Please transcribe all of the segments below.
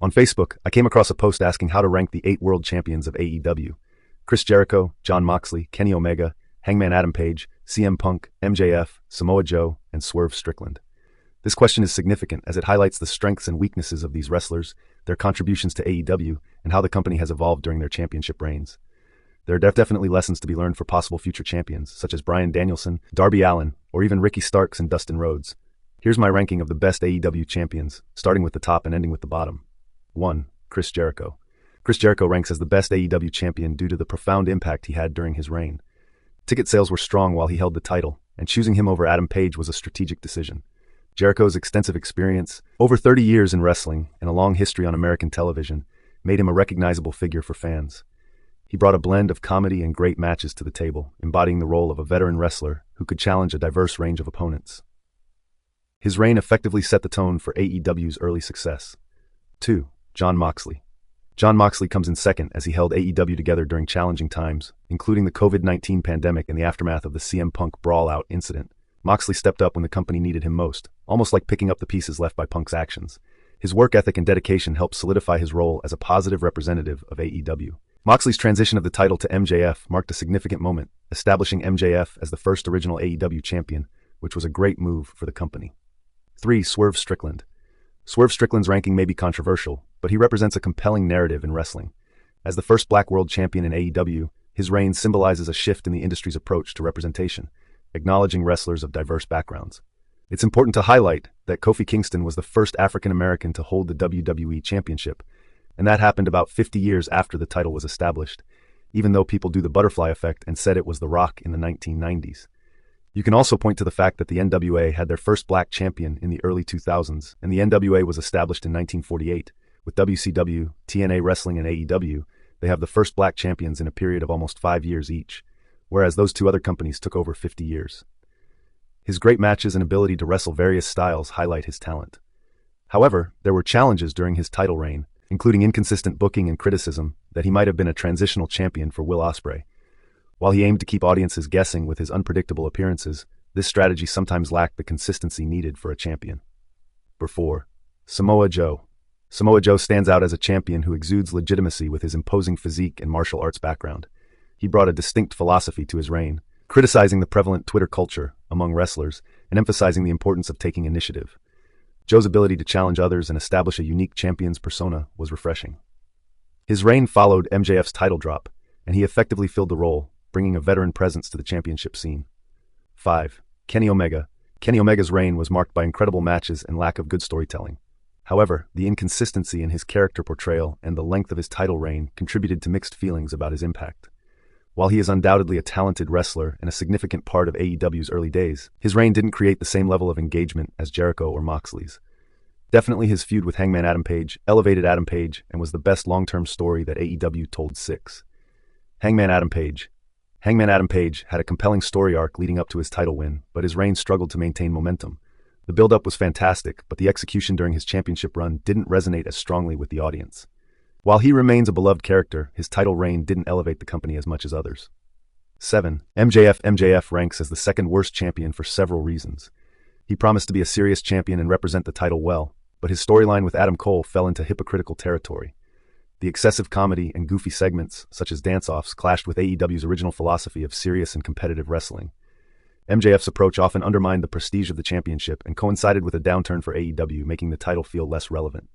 On Facebook, I came across a post asking how to rank the 8 world champions of AEW. Chris Jericho, Jon Moxley, Kenny Omega, Hangman Adam Page, CM Punk, MJF, Samoa Joe, and Swerve Strickland. This question is significant as it highlights the strengths and weaknesses of these wrestlers, their contributions to AEW, and how the company has evolved during their championship reigns. There are definitely lessons to be learned for possible future champions, such as Bryan Danielson, Darby Allin, or even Ricky Starks and Dustin Rhodes. Here's my ranking of the best AEW champions, starting with the top and ending with the bottom. 1. Chris Jericho. Chris Jericho ranks as the best AEW champion due to the profound impact he had during his reign. Ticket sales were strong while he held the title, and choosing him over Adam Page was a strategic decision. Jericho's extensive experience, over 30 years in wrestling, and a long history on American television, made him a recognizable figure for fans. He brought a blend of comedy and great matches to the table, embodying the role of a veteran wrestler who could challenge a diverse range of opponents. His reign effectively set the tone for AEW's early success. 2. Jon Moxley. Jon Moxley comes in second as he held AEW together during challenging times, including the COVID-19 pandemic and the aftermath of the CM Punk brawl-out incident. Moxley stepped up when the company needed him most, almost like picking up the pieces left by Punk's actions. His work ethic and dedication helped solidify his role as a positive representative of AEW. Moxley's transition of the title to MJF marked a significant moment, establishing MJF as the first original AEW champion, which was a great move for the company. 3. Swerve Strickland. Swerve Strickland's ranking may be controversial, but he represents a compelling narrative in wrestling. As the first Black World Champion in AEW, his reign symbolizes a shift in the industry's approach to representation, acknowledging wrestlers of diverse backgrounds. It's important to highlight that Kofi Kingston was the first African American to hold the WWE Championship, and that happened about 50 years after the title was established, even though people do the butterfly effect and said it was The Rock in the 1990s. You can also point to the fact that the NWA had their first black champion in the early 2000s, and the NWA was established in 1948. With WCW, TNA Wrestling, and AEW, they have the first black champions in a period of almost 5 years each, whereas those two other companies took over 50 years. His great matches and ability to wrestle various styles highlight his talent. However, there were challenges during his title reign, including inconsistent booking and criticism that he might have been a transitional champion for Will Ospreay. While he aimed to keep audiences guessing with his unpredictable appearances, this strategy sometimes lacked the consistency needed for a champion. 4. Samoa Joe. Samoa Joe stands out as a champion who exudes legitimacy with his imposing physique and martial arts background. He brought a distinct philosophy to his reign, criticizing the prevalent Twitter culture among wrestlers and emphasizing the importance of taking initiative. Joe's ability to challenge others and establish a unique champion's persona was refreshing. His reign followed MJF's title drop, and he effectively filled the role, bringing a veteran presence to the championship scene. 5. Kenny Omega. Kenny Omega's reign was marked by incredible matches and lack of good storytelling. However, the inconsistency in his character portrayal and the length of his title reign contributed to mixed feelings about his impact. While he is undoubtedly a talented wrestler and a significant part of AEW's early days, his reign didn't create the same level of engagement as Jericho or Moxley's. Definitely his feud with Hangman Adam Page elevated Adam Page and was the best long-term story that AEW told. 6. Hangman Adam Page. Hangman Adam Page had a compelling story arc leading up to his title win, but his reign struggled to maintain momentum. The build-up was fantastic, but the execution during his championship run didn't resonate as strongly with the audience. While he remains a beloved character, his title reign didn't elevate the company as much as others. 7. MJF. MJF ranks as the second worst champion for several reasons. He promised to be a serious champion and represent the title well, but his storyline with Adam Cole fell into hypocritical territory. The excessive comedy and goofy segments, such as dance-offs, clashed with AEW's original philosophy of serious and competitive wrestling. MJF's approach often undermined the prestige of the championship and coincided with a downturn for AEW, making the title feel less relevant.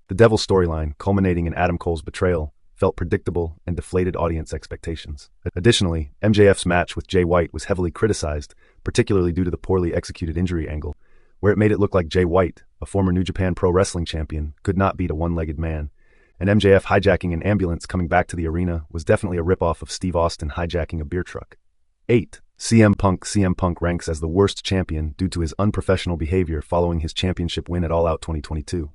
The Devil storyline, culminating in Adam Cole's betrayal, felt predictable and deflated audience expectations. Additionally, MJF's match with Jay White was heavily criticized, particularly due to the poorly executed injury angle, where it made it look like Jay White, a former New Japan Pro Wrestling champion, could not beat a one-legged man. And MJF hijacking an ambulance coming back to the arena was definitely a ripoff of Steve Austin hijacking a beer truck. 8. CM Punk. CM Punk ranks as the worst champion due to his unprofessional behavior following his championship win at All Out 2022.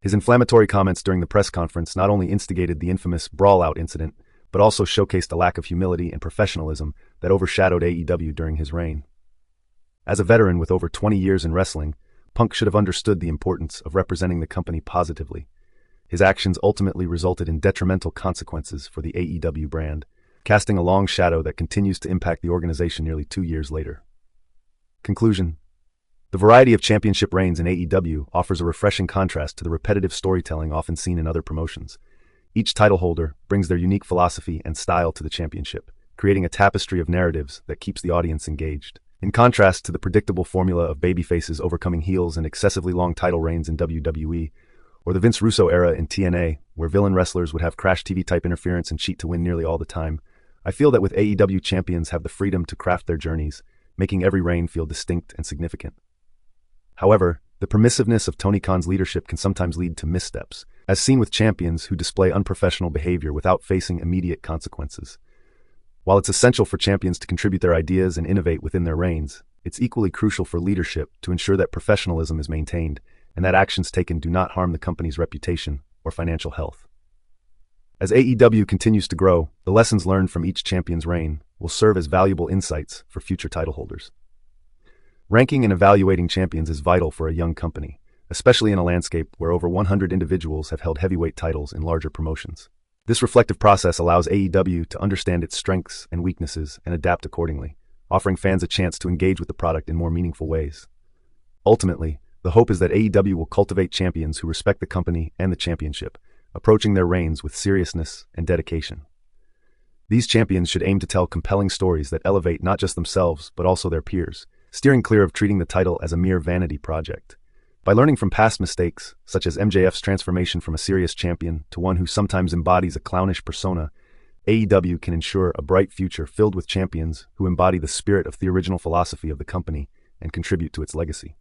His inflammatory comments during the press conference not only instigated the infamous brawl-out incident, but also showcased a lack of humility and professionalism that overshadowed AEW during his reign. As a veteran with over 20 years in wrestling, Punk should have understood the importance of representing the company positively. His actions ultimately resulted in detrimental consequences for the AEW brand, casting a long shadow that continues to impact the organization nearly 2 years later. Conclusion. The variety of championship reigns in AEW offers a refreshing contrast to the repetitive storytelling often seen in other promotions. Each title holder brings their unique philosophy and style to the championship, creating a tapestry of narratives that keeps the audience engaged. In contrast to the predictable formula of babyfaces overcoming heels and excessively long title reigns in WWE, or the Vince Russo era in TNA, where villain wrestlers would have Crash TV-type interference and cheat to win nearly all the time, I feel that with AEW champions have the freedom to craft their journeys, making every reign feel distinct and significant. However, the permissiveness of Tony Khan's leadership can sometimes lead to missteps, as seen with champions who display unprofessional behavior without facing immediate consequences. While it's essential for champions to contribute their ideas and innovate within their reigns, it's equally crucial for leadership to ensure that professionalism is maintained and that actions taken do not harm the company's reputation or financial health. As AEW continues to grow, the lessons learned from each champion's reign will serve as valuable insights for future title holders. Ranking and evaluating champions is vital for a young company, especially in a landscape where over 100 individuals have held heavyweight titles in larger promotions. This reflective process allows AEW to understand its strengths and weaknesses and adapt accordingly, offering fans a chance to engage with the product in more meaningful ways. Ultimately, the hope is that AEW will cultivate champions who respect the company and the championship, approaching their reigns with seriousness and dedication. These champions should aim to tell compelling stories that elevate not just themselves but also their peers, steering clear of treating the title as a mere vanity project. By learning from past mistakes, such as MJF's transformation from a serious champion to one who sometimes embodies a clownish persona, AEW can ensure a bright future filled with champions who embody the spirit of the original philosophy of the company and contribute to its legacy.